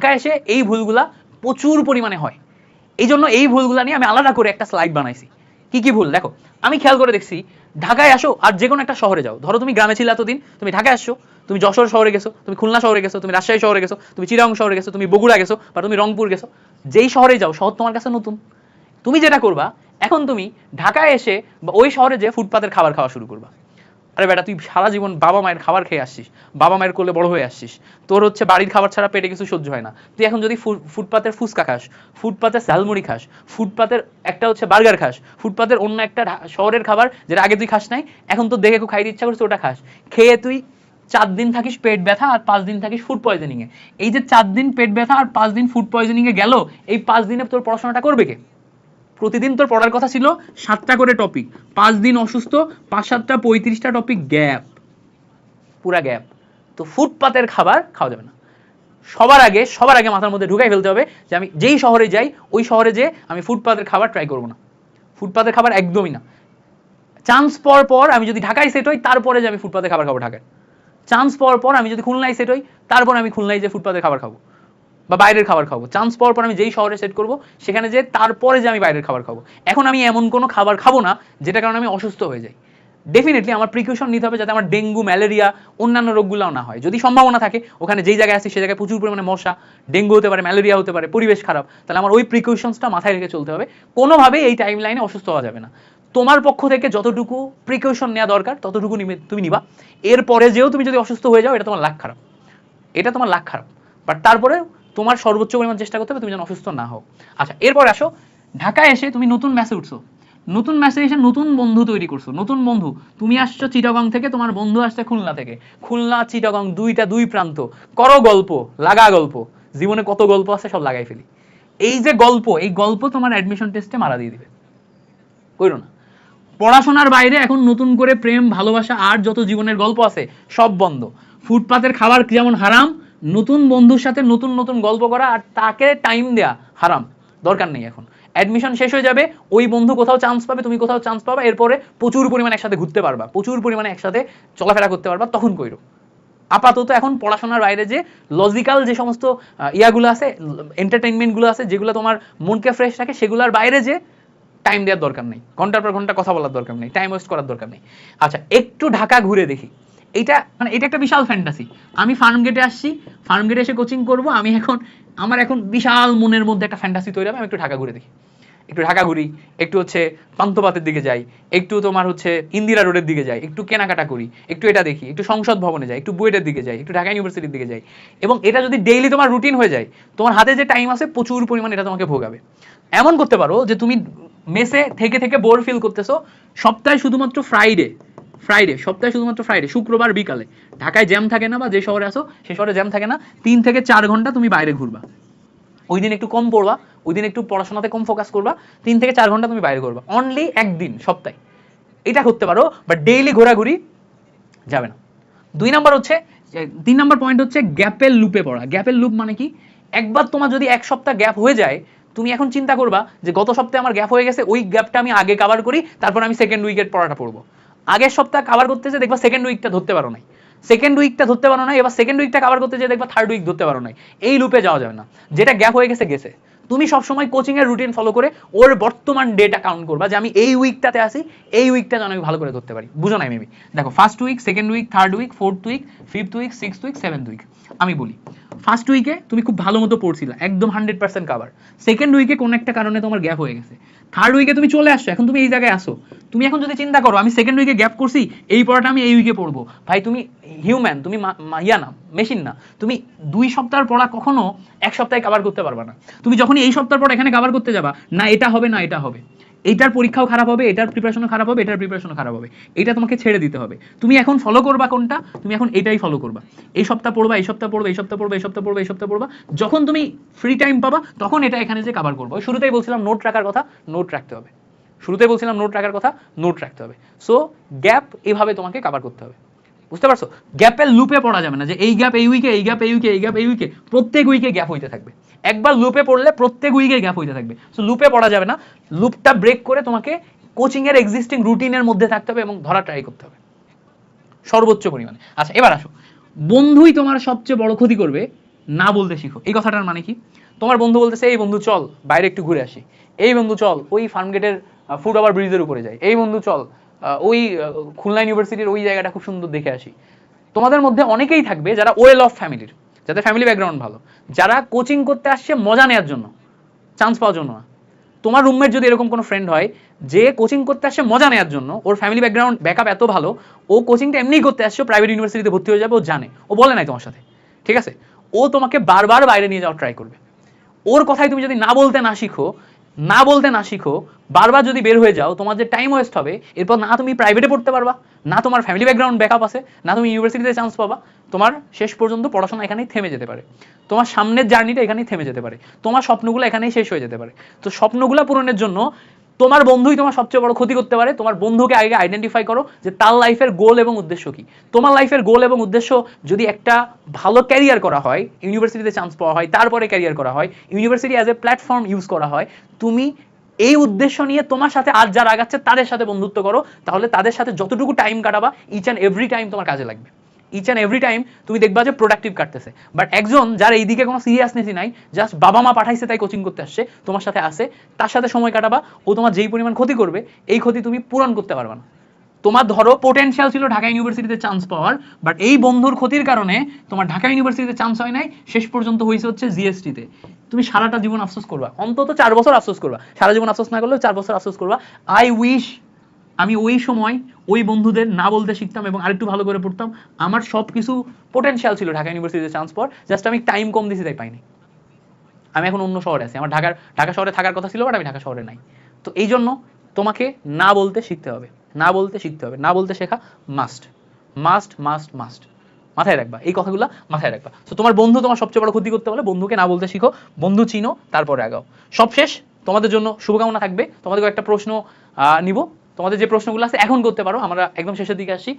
ঢাকায় এসে এই ভুলগুলা প্রচুর পরিমাণে হয়। এই জন্য এই ভুলগুলা নিয়ে আমি আলাদা করে একটা স্লাইড বানাইছি। কি কি ভুল দেখো, আমি খেয়াল করে দেখছি ঢাকায় আসো আর যে কোনো একটা শহরে যাও, ধরো তুমি গ্রামে ছিলে এতদিন, তুমি ঢাকায় আসছো, তুমি যশোর শহরে গেছো, তুমি খুলনা শহরে গেছো, তুমি রাজশাহী শহরে গেছো, তুমি চিটাগং শহরে গেছো, তুমি বগুড়া গেছো, বা তুমি রংপুর গেছো, যেই শহরে যাও শহর তোমার কাছে নতুন। তুমি যেটা করবা, এখন তুমি ঢাকায় এসে বা ওই শহরে যে ফুটপাতের খাবার খাওয়া শুরু করবা। আরে বেটা, তুই সারা জীবন বাবা মায়ের খাবার খেয়ে আসছিস, বাবা মায়ের কোলে বড় হয়ে আসছিস, তোর হচ্ছে বাড়ির খাবার ছাড়া পেটে কিছু সহ্য হয় না। তুই এখন যদি ফুটপাতের ফুচকা খাস, ফুটপাতের ঝালমুড়ি খাস, ফুটপাতের একটা হচ্ছে বার্গার খাস, ফুটপাতের অন্য একটা শহরের খাবার যেটা আগে তুই খাস নাই, এখন তো দেখে খুব খাইতে ইচ্ছা করছে ওটা খাস, খেয়ে তুই 4 দিন থাকিস পেট ব্যথা আর 5 দিন থাকিস ফুড পয়জনিং এ। এই যে 4 দিন পেট ব্যথা আর 5 দিন ফুড পয়জনিং এ গেল, এই 5 দিনে তোর পড়াশোনাটা করবে কে? প্রতিদিন তোর পড়ার কথা ছিল 7টা করে টপিক, 5 দিন অসুস্থ, 5-7টা 35টা টপিক গ্যাপ, পুরা গ্যাপ। তো ফুটপাতের খাবার খাওয়া যাবে না। সবার আগে মাথার মধ্যে ঢুকাই ফেলতে হবে যে আমি যেই শহরে যাই ওই শহরে যে আমি ফুটপাতের খাবার ট্রাই করবো না, ফুটপাতের খাবার একদমই না। চান্স পর পর আমি যদি ঢাকায় সেট হই তারপরে যে আমি ফুটপাতের খাবার খাবো ঢাকায়, চান্স পর পর আমি যদি খুলনায় সেট হই তারপর আমি খুলনায় যে ফুটপাতের খাবার খাবো বা বাইরের খাবার খাবো, চান্স পর পর আমি যেই শহরে সেট করবো সেখানে যে তারপরে যে আমি বাইরের খাবার খাবো। এখন আমি এমন কোনো খাবার খাবো না যেটা কারণে আমি অসুস্থ হয়ে যাই। ডেফিনেটলি আমার প্রিকশন নিতে হবে যাতে আমার ডেঙ্গু, ম্যালেরিয়া, অন্যান্য রোগগুলোও না হয়। যদি সম্ভাবনা থাকে ওখানে যেই জায়গায় আছি সেই জায়গায় প্রচুর পরিমাণে মশা, ডেঙ্গু হতে পারে, ম্যালেরিয়া হতে পারে, পরিবেশ খারাপ, তাহলে আমার ওই প্রিকশনসটা মাথায় রেখে চলতে হবে। কোনোভাবেই এই টাইম লাইনে অসুস্থ হওয়া যাবে না। তোমার পক্ষ থেকে যতটুকু প্রিকশন নেওয়া দরকার ততটুকু তুমি নিবা। এরপরে যেও তুমি যদি অসুস্থ হয়ে যাও, এটা তোমার লাখ খারাপ, এটা তোমার লাখ খারাপ। বাট তারপরে তোমার সর্বোচ্চ পরিমাণ চেষ্টা করতে হবে তুমি যেন অসুস্থ না হও। আচ্ছা, এরপর আসো, ঢাকায় এসে তুমি নতুন ম্যাসে উঠছো, নতুন ম্যাসে এসে নতুন বন্ধু তৈরি করছো। নতুন বন্ধু, তুমি আসছো চিটাগং থেকে, তোমার বন্ধু আসছে খুলনা থেকে। খুলনা চিটাগং দুই প্রান্ত, করো গল্প, লাগা গল্প, জীবনে কত গল্প আছে সব লাগাই ফেলি। এই যে গল্প, এই গল্প তোমার অ্যাডমিশন টেস্টে মারা দিয়ে দিবে, কইরো না। পড়াশোনার বাইরে এখন নতুন করে প্রেম, ভালোবাসা আর যত জীবনের গল্প আছে সব বন্ধ। ফুটপাতের খাবার যেমন হারাম, নতুন বন্ধুর সাথে নতুন নতুন গল্প করা আর তাকে টাইম দেয়া হারাম, দরকার নেই। এখন অ্যাডমিশন শেষ হয়ে যাবে, ওই বন্ধু কোথাও চান্স পাবে, তুমি কোথাও চান্স পাবা, এরপরে প্রচুর পরিমাণে একসাথে ঘুরতে পারবা, প্রচুর পরিমাণে একসাথে চলাফেরা করতে পারবা, তখন কইরো। আপাতত এখন পড়াশোনার বাইরে যে লজিক্যাল যে সমস্ত ইয়াগুলো আছে, এন্টারটেইনমেন্টগুলো আছে যেগুলো তোমার মনকে ফ্রেশ রাখে, সেগুলোর বাইরে যে টাইম দেওয়ার দরকার নেই, ঘন্টার পর ঘন্টা কথা বলার দরকার নেই, টাইম ওয়েস্ট করার দরকার নেই। আচ্ছা, একটু ঢাকা ঘুরে দেখি। এটা মানে এটা একটা বিশাল ফ্যান্টাসি। আমি ফার্ম গেটে আসছি, ফার্ম গেটে এসে কোচিং করব, আমি এখন আমার এখন বিশাল মনের মধ্যে একটা ফ্যান্টাসি তৈরি হবে, আমি একটু ঢাকা ঘুরে দেখি। একটু ঢাকা ঘুরি, একটু হচ্ছে পান্থপাতের দিকে যাই, একটু তোমার হচ্ছে ইন্দিরা রোডের দিকে যাই, একটু কেনাকাটা করি, একটু এটা দেখি, একটু সংসদ ভবনে যাই, একটু বুয়েটের দিকে যাই, একটু ঢাকা ইউনিভার্সিটির দিকে যাই। এবং এটা যদি ডেইলি তোমার রুটিন হয়ে যায়, তোমার হাতে যে টাইম আছে প্রচুর পরিমাণ এটা তোমাকে ভোগাবে। এমন করতে পারো যে তুমি মেসে থেকে থেকে বোর ফিল করতেছো, সপ্তাহে শুধুমাত্র সপ্তাহে শুধুমাত্র ফ্রাইডে, শুক্রবার বিকালে, ঢাকায় জ্যাম থাকে না বা যে শহরে আসো সে শহরে জ্যাম থাকে না, 3 থেকে 4 ঘন্টা তুমি বাইরে ঘুরবা। ওই দিন একটু কম পড়বা, ওই দিন একটু পড়াশোনাতে কম ফোকাস করবা, 3 থেকে 4 ঘন্টা তুমি বাইরে করবা, অনলি একদিন সপ্তাহে। এটা করতে পারো, বাট ডেইলি ঘোরাঘুরি যাবে না। 3 নাম্বার পয়েন্ট হচ্ছে গ্যাপের লুপে পড়া। গ্যাপের লুপ মানে কি? একবার তোমার যদি 1 সপ্তাহ গ্যাপ হয়ে যায়, তুমি এখন চিন্তা করবা যে গত সপ্তাহে আমার গ্যাপ হয়ে গেছে, ওই গ্যাপটা আমি আগে কভার করি, তারপর আমি সেকেন্ড উইকের পড়াটা পড়বো। আগের সপ্তাহ কভার করতে যে দেখবা সেকেন্ড উইকটা ধরতে পারো নাই, এবার সেকেন্ড উইকটা কভার করতে যে দেখবা থার্ড উইক ধরতে পারো নাই। এই লুপে যাওয়া যাবে না। যেটা গ্যাপ হয়ে গেছে গেছে। তুমি সবসময় কোচিং এর রুটিন ফলো করে ওর বর্তমান ডেটা কাউন্ট করবা যে আমি এই উইকটাতে আসি, এই উইকটা যেন আমি ভালো করে ধরতে পারি। বুঝো নাই মেবি? দেখো, first week, second week, third week, fourth week, fifth week, sixth week, seventh week. আমি বলি, ফার্স্ট উইকে তুমি খুব ভালো মতো পড়ছিলা, একদম 100% কভার। সেকেন্ড উইকে কোন একটা কারণে তোমার গ্যাপ হয়ে গেছে। থার্ড উইকে তুমি চলে আসছো, এখন তুমি এই জায়গায় আসো। তুমি এখন যদি চিন্তা করো আমি সেকেন্ড উইকে গ্যাপ করছি, এই পড়াটা আমি এই উইকে পড়বো, ভাই তুমি হিউম্যান, তুমি ইয়া না, মেশিন না। তুমি 2 সপ্তাহের পড়া কখনো 1 সপ্তাহে কভার করতে পারবা না। তুমি যখনই এই সপ্তাহের পর এখানে কভার করতে যাবা, না এটা হবে না এটা হবে, এইটার পরীক্ষাও খারাপ হবে, এটার প্রিপারেশনও খারাপ হবে, এটার প্রিপারেশনও খারাপ হবে। এটা তোমাকে ছেড়ে দিতে হবে। তুমি এখন ফলো করবা কোনটা? তুমি এখন এটাই ফলো করবা। এই সপ্তাহ পড়বা, এই সপ্তাহ পড়বা, এই সপ্তাহ পড়বা, এই সপ্তাহ পড়বা, এই সপ্তাহ পড়বা। যখন তুমি ফ্রি টাইম পাবা তখন এটা এখানে যে কভার করবা। ওই শুরুতেই বলছিলাম নোট রাখার কথা, নোট রাখতে হবে। নোট রাখতে হবে। সো গ্যাপ এভাবে তোমাকে কভার করতে হবে। বুঝতে পারছো? গ্যাপের লুপে পড়া যাবে না যে এই গ্যাপ এই উইকে, এই গ্যাপ এই উইকে, এই গ্যাপ এই উইকে, প্রত্যেক উইকে গ্যাপ হইতে থাকবে। একবার লুপে পড়লে প্রত্যেক উইকে গ্যাপ হইতে থাকবে। সো লুপে পড়া যাবে না। লুপটা ব্রেক করে তোমাকে কোচিং এর এক্সিস্টিং রুটিনের মধ্যে থাকতে হবে এবং ধরা ট্রাই করতে হবে সর্বোচ্চ পরিমাণে। আচ্ছা, এবার আসো, বন্ধুই তোমার সবচেয়ে বড় ক্ষতি করবে না বলতে শিখো। এই কথাটার মানে কি? তোমার বন্ধু বলতেছে এই বন্ধু চল বাইরে একটু ঘুরে আসি, এই বন্ধু চল ওই ফার্মগেটের ফুট ওভার ব্রিজের উপরে যাই, এই বন্ধু চল ওই খুলনা ইউনিভার্সিটির ওই জায়গাটা খুব সুন্দর দেখে আসি। তোমাদের মধ্যে অনেকেই থাকবে যারা ওয়েল অফ ফ্যামিলির, যাদের ফ্যামিলি ব্যাকগ্রাউন্ড ভালো, যারা কোচিং করতে আসছে মজা নেওয়ার জন্য, চান্স পাওয়ার জন্য না। তোমার রুমমেট যদি এরকম কোনো ফ্রেন্ড হয় যে কোচিং করতে আসছে মজা নেওয়ার জন্য, ওর ফ্যামিলি ব্যাকগ্রাউন্ড ব্যাকআপ এত ভালো, ও কোচিংটা এমনিই করতে আসছে, প্রাইভেট ইউনিভার্সিটিতে ভর্তি হয়ে যাবে, ও জানে, ও বলে নাই তোমার সাথে, ঠিক আছে, ও তোমাকে বারবার বাইরে নিয়ে যাওয়ার ট্রাই করবে। ওর কথাই তুমি যদি না বলতে না শিখো, বারবার যদি বের হয়ে যাও, তোমার যে টাইম ওয়েস্ট হবে, এরপর না তুমি প্রাইভেটে পড়তে পারবা, না তোমার ফ্যামিলি ব্যাকগ্রাউন্ড ব্যাকআপ আছে, না তুমি ইউনিভার্সিটিতে চান্স পাবা, তোমার শেষ পর্যন্ত পড়াশোনা এখানেই থেমে যেতে পারে, তোমার সামনের জার্নিটা এখানেই থেমে যেতে পারে, তোমার স্বপ্নগুলো এখানেই শেষ হয়ে যেতে পারে। তো স্বপ্নগুলো পূরণের জন্য তোমার বন্ধুই তোমার সবচেয়ে বড় ক্ষতি করতে পারে। তোমার বন্ধুকে আগে আইডেন্টিফাই করো যে তার লাইফের গোল এবং উদ্দেশ্য কি। তোমার লাইফের গোল এবং উদ্দেশ্য যদি একটা ভালো ক্যারিয়ার করা হয়, ইউনিভার্সিটিতে চান্স পাওয়া হয়, তারপরে ক্যারিয়ার করা হয়, university as a platform use করা হয়, তুমি এই উদ্দেশ্য নিয়ে তোমার সাথে আর যারা আগাচ্ছে তাদের সাথে বন্ধুত্ব করো, তাহলে তাদের সাথে যতটুকু টাইম কাটাবা ইচ অ্যান্ড এভরি টাইম তোমার কাজে লাগবে, ইচ অ্যান্ড এভরি টাইম তুমি দেখবা যে প্রোডাক্টিভ কাটতেছে। বাট একজন যার এইদিকে কোনো সিরিয়াসনেসই নাই, জাস্ট বাবা মা পাঠাইছে তাই কোচিং করতে আসছে, তোমার সাথে আসে, তার সাথে সময় কাটাবা, ও তোমার যেই পরিমাণ ক্ষতি করবে এই ক্ষতি তুমি পূরণ করতে পারবে না। তোমার ধরো পোটেনশিয়াল ছিল ঢাকা ইউনিভার্সিটিতে চান্স পাওয়ার, বাট এই বন্ধুর ক্ষতির কারণে তোমার ঢাকা ইউনিভার্সিটিতে চান্স হয় নাই, শেষ পর্যন্ত হয়েছে হচ্ছে জিএসটিতে। তুমি সারাটা জীবন আফসোস করবা, অন্তত 4 বছর আফসোস করবা, সারা জীবন আফসোস না করলেও 4 বছর আফসোস করবা। আই উইশ আমি ওই সময় ওই বন্ধুদের না বলতে শিখতাম এবং আরেকটু ভালো করে পড়তাম। আমার সব কিছু পোটেনশিয়াল ছিল ঢাকা ইউনিভার্সিটিতে চান্স পাওয়ার, জাস্ট আমি টাইম কম দিয়েছি তাই পাইনি। আমি এখন অন্য শহরে আছি, আমার ঢাকা শহরে থাকার কথা ছিল, বাট আমি ঢাকা শহরে নাই। তো এই জন্য তোমাকে না বলতে শিখতে হবে, না বলতে শিখতে হবে, না বলতে শেখা মাস্ট মাস্ট মাস্ট মাস্ট। মাথায় রাখবা এই কথাগুলো, মাথায় রাখবা। তো তোমার বন্ধু তোমার সবচেয়ে বড় ক্ষতি করতে বলে, বন্ধুকে না বলতে শিখো, বন্ধু চিনো, তারপরে আগাও। সব শেষ, তোমাদের জন্য শুভকামনা থাকবে। তোমাদেরকে একটা প্রশ্ন নিব, তোমাদের যে প্রশ্নগুলো আছে এখন করতে পারো, আমরা একদম শেষের দিকে আসছি।